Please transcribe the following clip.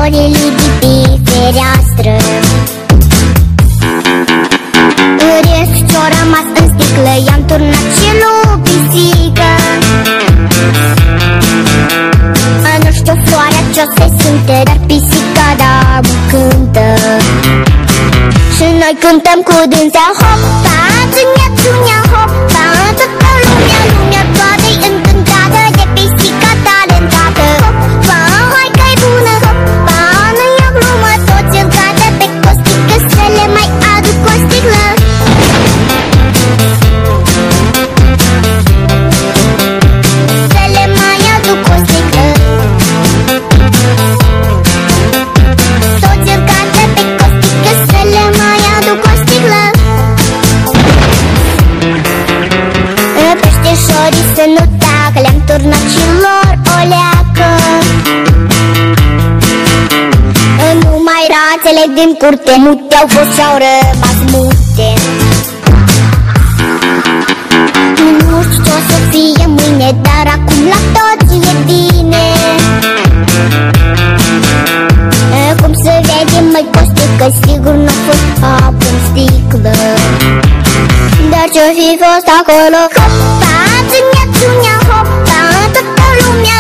florile de pe fereastră. Restul ce-o rămas în sticlă i-am turnat și lui pisică. Nu știu floarea ce-o se simte, dar pisica da cântă. Și noi cântăm cu dânsea hopa, țunia, țunia, hopa. Toată lumea toată-i încântată de pisica talentată. Hopa, hai că-i bună, hopa, nu e o glumă, toți îl cadă pe costică, să le mai aduc o sticlă. Să le mai aduc o sticlă. Toți îl cadă pe costică, să le mai aduc o sticlă. Peșteșorii să nu tacă, le-am turnat și lor o leacă. Numai rațele din curte mute-au fost și-au rămas mute. Nu știu ce-o să fie mâine, dar acum la toți e bine. Cum se vede, măi costică, sigur n-a fost apă în sticlă. Dar ce-o fi fost acolo? Hopa, țunia, țunia, hopa, toată lumea